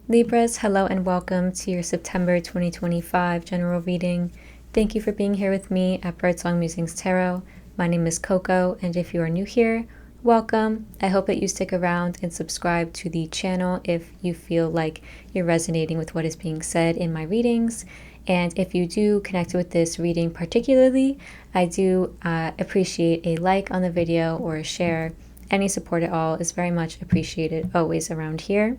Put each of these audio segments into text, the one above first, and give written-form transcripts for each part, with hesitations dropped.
Libras, hello and welcome to your September 2025 general reading. Thank you for being here with me at Birdsong Musings Tarot. My name is Coco, and if you are new here, welcome. I hope that you stick around and subscribe to the channel if you feel like you're resonating with what is being said in my readings. And if you do connect with this reading particularly, I do appreciate a like on the video or a share. Any support at all is very much appreciated always around here.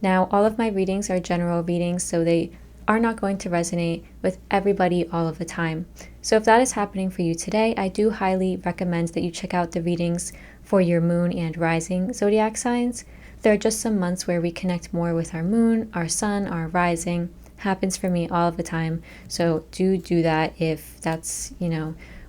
Now, all of my readings are general readings, so they are not going to resonate with everybody all of the time. So if that is happening for you today, I do highly recommend that you check out the readings for your moon and rising zodiac signs. There are just some months where we connect more with our moon, our sun, our rising. Happens for me all of the time. So do that if that's,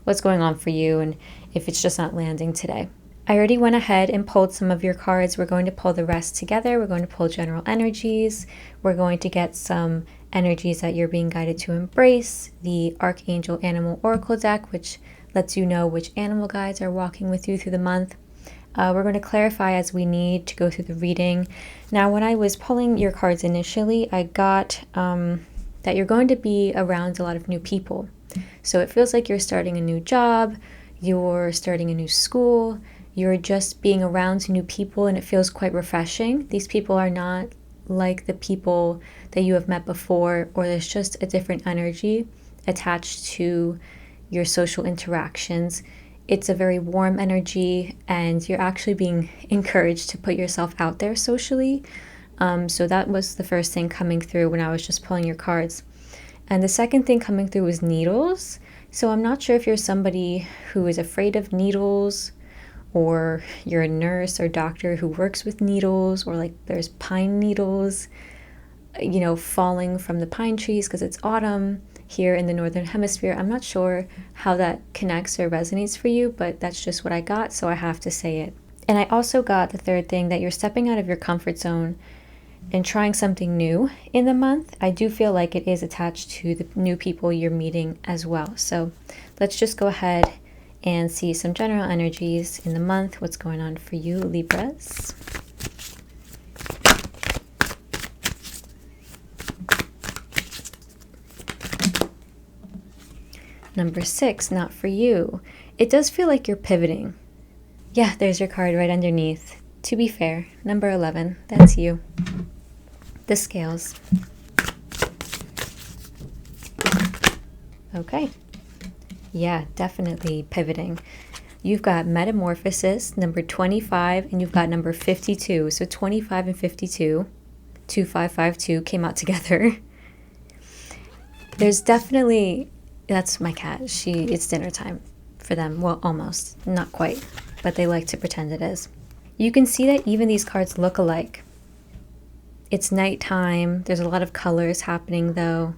what's going on for you and if it's just not landing today. I already went ahead and pulled some of your cards. We're going to pull the rest together. We're going to pull general energies. We're going to get some energies that you're being guided to embrace. The Archangel Animal Oracle deck, which lets you know which animal guides are walking with you through the month. We're going to clarify as we need to go through the reading. Now, when I was pulling your cards initially, I got that you're going to be around a lot of new people. So it feels like you're starting a new job, you're starting a new school, you're just being around new people, and it feels quite refreshing. These people are not like the people that you have met before, or there's just a different energy attached to your social interactions. It's a very warm energy, and you're actually being encouraged to put yourself out there socially. So that was the first thing coming through when I was just pulling your cards. And the second thing coming through was needles. So I'm not sure if you're somebody who is afraid of needles, or you're a nurse or doctor who works with needles, or like there's pine needles, falling from the pine trees because it's autumn here in the Northern Hemisphere. I'm not sure how that connects or resonates for you, but that's just what I got, so I have to say it. And I also got the third thing, that you're stepping out of your comfort zone and trying something new in the month. I do feel like it is attached to the new people you're meeting as well. So let's just go ahead and see some general energies in the month. What's going on for you, Libras? Number 6, not for you. It does feel like you're pivoting. Yeah, there's your card right underneath. To be fair, number 11, that's you. The scales. Okay. Yeah, definitely pivoting. You've got metamorphosis, number 25, and you've got number 52. So 25 and 52, 2552 came out together. There's definitely, that's my cat. It's dinner time for them. Well, almost, not quite, but they like to pretend it is. You can see that even these cards look alike. It's nighttime. There's a lot of colors happening though.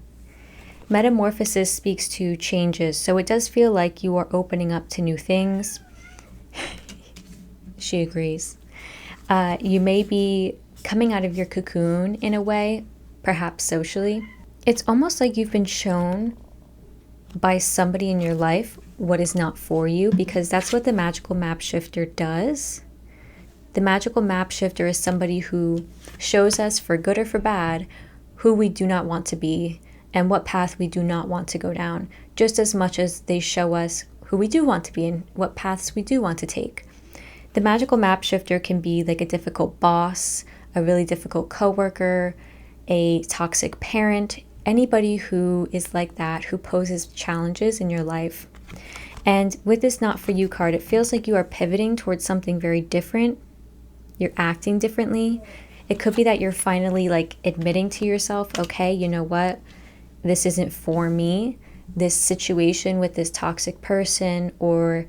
Metamorphosis speaks to changes, so it does feel like you are opening up to new things. She agrees. You may be coming out of your cocoon in a way, perhaps socially. It's almost like you've been shown by somebody in your life what is not for you, because that's what the magical map shifter does. The magical map shifter is somebody who shows us, for good or for bad, who we do not want to be and what path we do not want to go down, just as much as they show us who we do want to be and what paths we do want to take. The magical map shifter can be like a difficult boss, a really difficult coworker, a toxic parent, anybody who is like that, who poses challenges in your life. And with this not for you card, it feels like you are pivoting towards something very different. You're acting differently. It could be that you're finally like admitting to yourself, okay, you know what? This isn't for me. This situation with this toxic person, or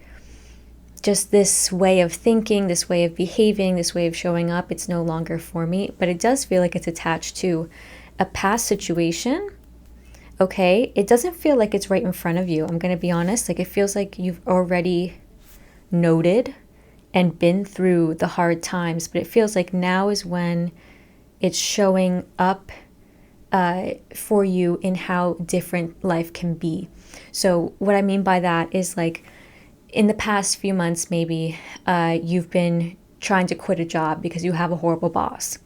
just this way of thinking, this way of behaving, this way of showing up, it's no longer for me. But it does feel like it's attached to a past situation. Okay, it doesn't feel like it's right in front of you. I'm going to be honest. Like, it feels like you've already noted and been through the hard times, but it feels like now is when it's showing up for you in how different life can be. So what I mean by that is, like, in the past few months, maybe you've been trying to quit a job because you have a horrible boss.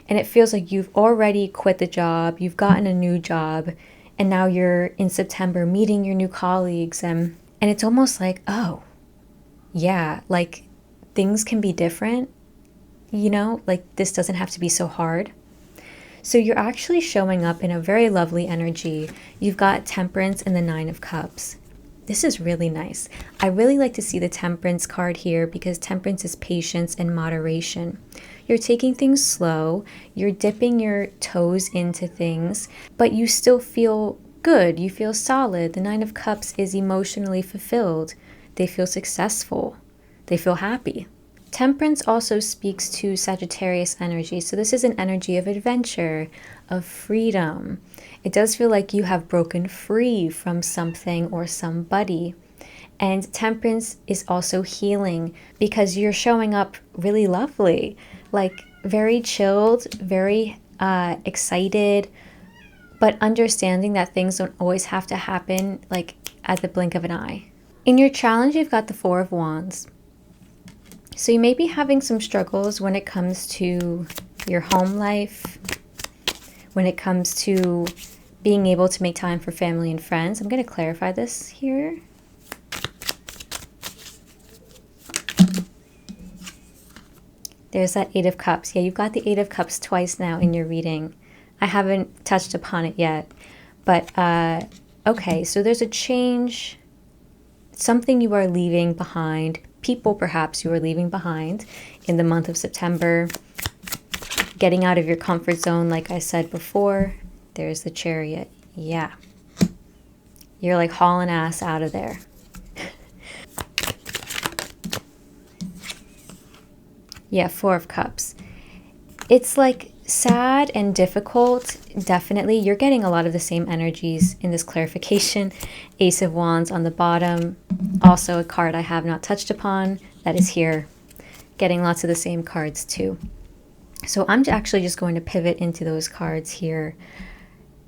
And it feels like you've already quit the job, you've gotten a new job, and now you're in September meeting your new colleagues, and it's almost like, oh, yeah, like things can be different, like this doesn't have to be so hard. So you're actually showing up in a very lovely energy. You've got Temperance and the Nine of Cups. This is really nice. I really like to see the Temperance card here because Temperance is patience and moderation. You're taking things slow, you're dipping your toes into things, but you still feel good, you feel solid. The Nine of Cups is emotionally fulfilled. They feel successful. They feel happy. Temperance also speaks to Sagittarius energy. So this is an energy of adventure, of freedom. It does feel like you have broken free from something or somebody. And Temperance is also healing because you're showing up really lovely, like very chilled, very excited, but understanding that things don't always have to happen like at the blink of an eye. In your challenge, you've got the Four of Wands. So you may be having some struggles when it comes to your home life, when it comes to being able to make time for family and friends. I'm going to clarify this here. There's that Eight of Cups. Yeah, you've got the Eight of Cups twice now in your reading. I haven't touched upon it yet. But, okay, so there's a change, something you are leaving behind, people perhaps you are leaving behind in the month of September, getting out of your comfort zone, like I said before. There's the Chariot. Yeah. You're like hauling ass out of there. Yeah, Four of Cups. It's like sad and difficult. Definitely. You're getting a lot of the same energies in this clarification. Ace of Wands on the bottom. Also a card I have not touched upon that is here. Getting lots of the same cards too. So I'm actually just going to pivot into those cards here.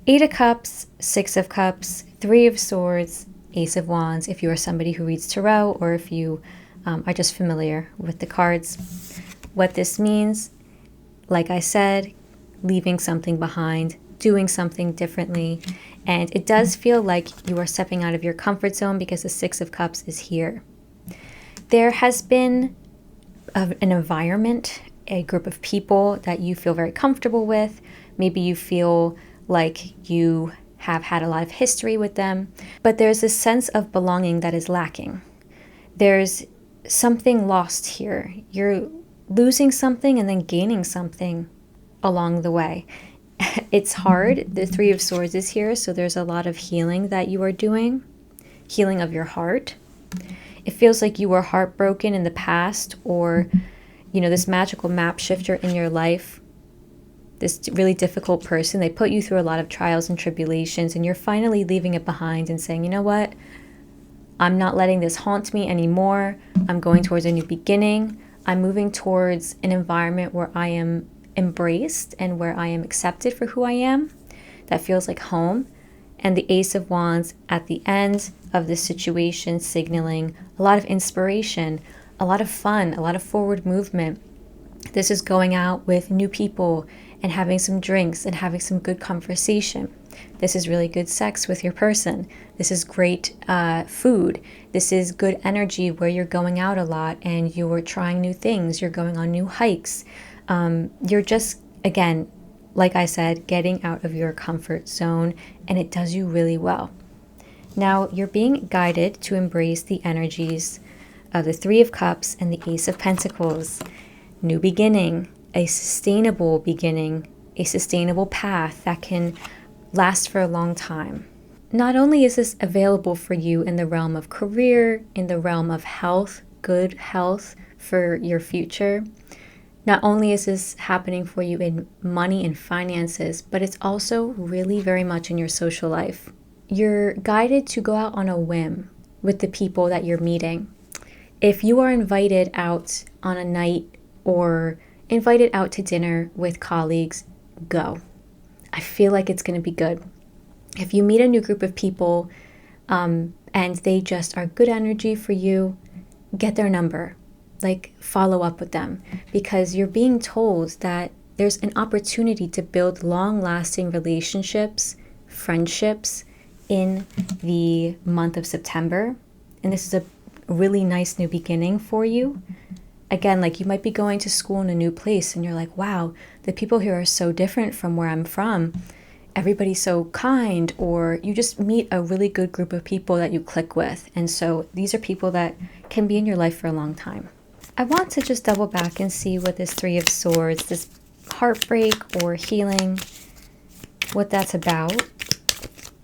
Eight of Cups, Six of Cups, Three of Swords, Ace of Wands, if you are somebody who reads tarot or if you are just familiar with the cards. What this means, like I said, leaving something behind, doing something differently. And it does feel like you are stepping out of your comfort zone because the Six of Cups is here. There has been an environment, a group of people that you feel very comfortable with. Maybe you feel like you have had a lot of history with them, but there's this sense of belonging that is lacking. There's something lost here. You're losing something and then gaining something along the way. It's hard. The Three of Swords is here, so there's a lot of healing that you are doing, healing of your heart. It feels like you were heartbroken in the past, or, this magical map shifter in your life, this really difficult person, they put you through a lot of trials and tribulations, and you're finally leaving it behind and saying, you know what? I'm not letting this haunt me anymore. I'm going towards a new beginning. I'm moving towards an environment where I am embraced and where I am accepted for who I am. That feels like home. And the Ace of Wands at the end of this situation, signaling a lot of inspiration, a lot of fun, a lot of forward movement. This is going out with new people and having some drinks and having some good conversation. This is really good sex with your person. This is great food. This is good energy where you're going out a lot and you're trying new things. You're going on new hikes. You're just, again, like I said, getting out of your comfort zone, and it does you really well. Now, you're being guided to embrace the energies of the Three of Cups and the Ace of Pentacles. New beginning, a sustainable beginning, a sustainable path that can last for a long time. Not only is this available for you in the realm of career, in the realm of health, good health for your future, not only is this happening for you in money and finances, but it's also really very much in your social life. You're guided to go out on a whim with the people that you're meeting. If you are invited out on a night or invited out to dinner with colleagues, go. I feel like it's going to be good. If you meet a new group of people and they just are good energy for you, get their number. Like, follow up with them, because you're being told that there's an opportunity to build long-lasting relationships, friendships in the month of September. And this is a really nice new beginning for you. Again, like you might be going to school in a new place and you're like, wow, the people here are so different from where I'm from. Everybody's so kind, or you just meet a really good group of people that you click with. And so these are people that can be in your life for a long time. I want to just double back and see what this Three of Swords, this heartbreak or healing, what that's about.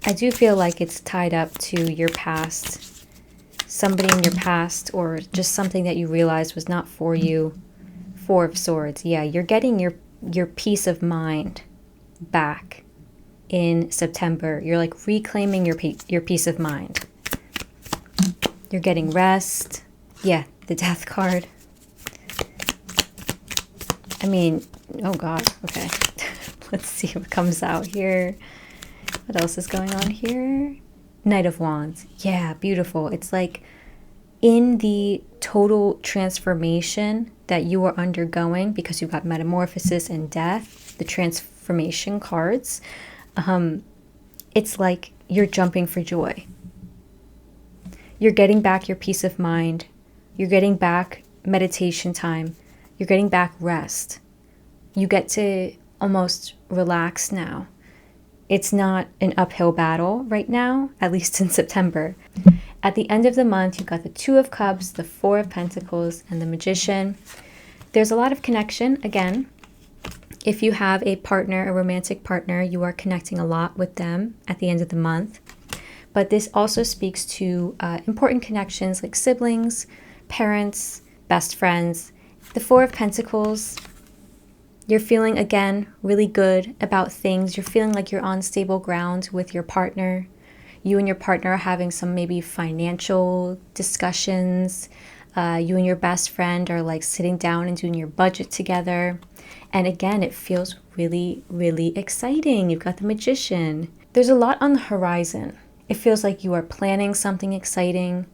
I do feel like it's tied up to your past, somebody in your past, or just something that you realized was not for you. Four of Swords. Yeah, you're getting your peace of mind back in September. You're like reclaiming your peace of mind. You're getting rest. Yeah, the Death card. I mean, oh God, okay. Let's see what comes out here. What else is going on here? Knight of Wands. Yeah, beautiful. It's like in the total transformation that you are undergoing, because you've got metamorphosis and death, the transformation cards, it's like you're jumping for joy. You're getting back your peace of mind. You're getting back meditation time. You're getting back rest. You get to almost relax now. It's not an uphill battle right now, at least in September. At the end of the month, you've got the Two of Cups, the Four of Pentacles, and the Magician. There's a lot of connection. Again, if you have a partner, a romantic partner, you are connecting a lot with them at the end of the month. But this also speaks to important connections like siblings, parents, best friends. The Four of Pentacles, you're feeling, again, really good about things. You're feeling like you're on stable ground with your partner. You and your partner are having some maybe financial discussions. You and your best friend are like sitting down and doing your budget together. And again, it feels really, really exciting. You've got the Magician. There's a lot on the horizon. It feels like you are planning something exciting.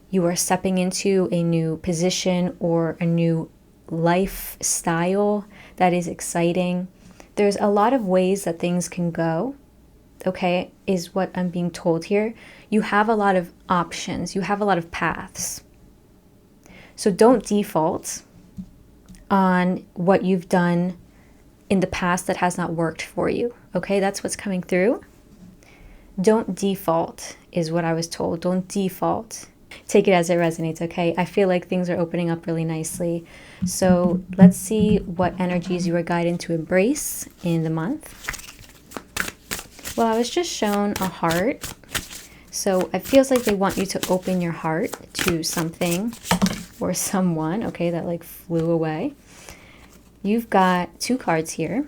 You are stepping into a new position or a new lifestyle that is exciting. There's a lot of ways that things can go, okay, is what I'm being told here. You have a lot of options. You have a lot of paths. So don't default on what you've done in the past that has not worked for you, okay? That's what's coming through. Don't default is what I was told. Don't default. Take it as it resonates, okay? I feel like things are opening up really nicely. So let's see what energies you are guided to embrace in the month. Well, I was just shown a heart. So it feels like they want you to open your heart to something or someone, okay, that like flew away. You've got two cards here.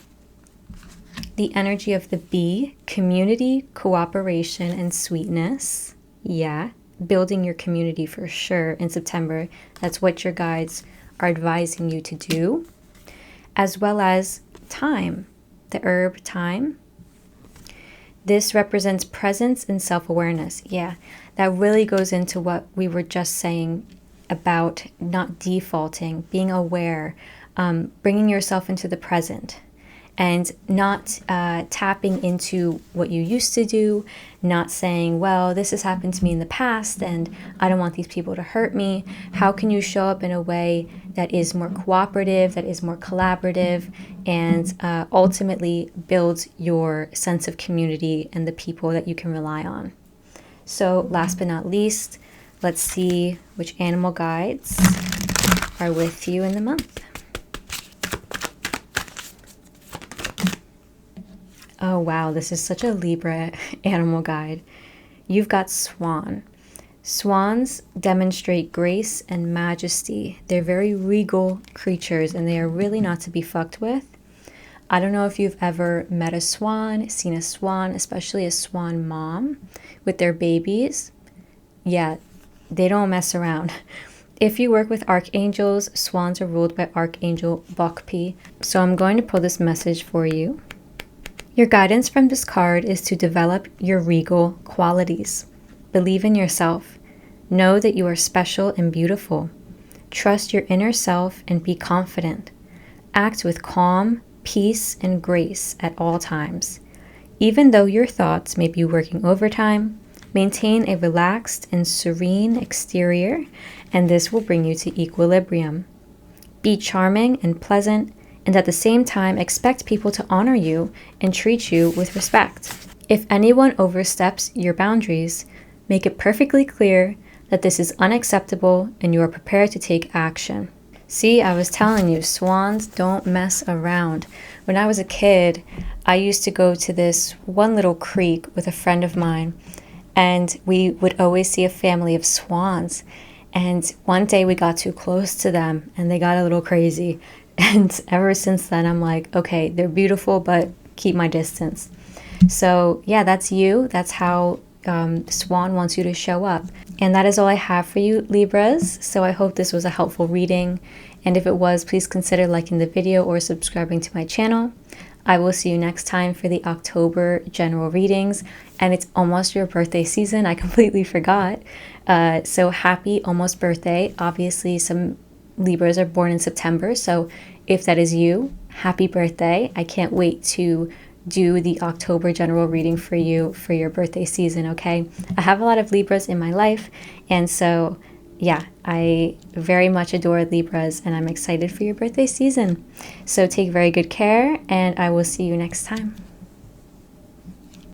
The energy of the bee, community, cooperation, and sweetness. Yeah, building your community for sure in September. That's what your guides are advising you to do. As well as time, the herb thyme. This represents presence and self-awareness. Yeah, that really goes into what we were just saying about not defaulting, being aware, bringing yourself into the present, and not tapping into what you used to do, not saying, well, this has happened to me in the past and I don't want these people to hurt me. How can you show up in a way that is more cooperative, that is more collaborative, and ultimately builds your sense of community and the people that you can rely on? So last but not least, let's see which animal guides are with you in the month. Oh, wow, this is such a Libra animal guide. You've got swan. Swans demonstrate grace and majesty. They're very regal creatures, and they are really not to be fucked with. I don't know if you've ever met a swan, seen a swan, especially a swan mom with their babies. Yeah, they don't mess around. If you work with archangels, swans are ruled by Archangel Bokpi. So I'm going to pull this message for you. Your guidance from this card is to develop your regal qualities. Believe in yourself. Know that you are special and beautiful. Trust your inner self and be confident. Act with calm, peace, and grace at all times. Even though your thoughts may be working overtime, maintain a relaxed and serene exterior, and this will bring you to equilibrium. Be charming and pleasant, and at the same time expect people to honor you and treat you with respect. If anyone oversteps your boundaries, make it perfectly clear that this is unacceptable and you are prepared to take action. See, I was telling you, swans don't mess around. When I was a kid, I used to go to this one little creek with a friend of mine, and we would always see a family of swans. And one day we got too close to them and they got a little crazy. And ever since then, I'm like, okay, they're beautiful, but keep my distance. So yeah, that's you. That's how Swan wants you to show up. And that is all I have for you, Libras. So I hope this was a helpful reading. And if it was, please consider liking the video or subscribing to my channel. I will see you next time for the October general readings. And it's almost your birthday season. I completely forgot. So happy almost birthday. Obviously, some Libras are born in September. So if that is you, happy birthday. I can't wait to do the October general reading for you for your birthday season, okay? I have a lot of Libras in my life, and so yeah, I very much adore Libras, and I'm excited for your birthday season. So take very good care, and I will see you next time.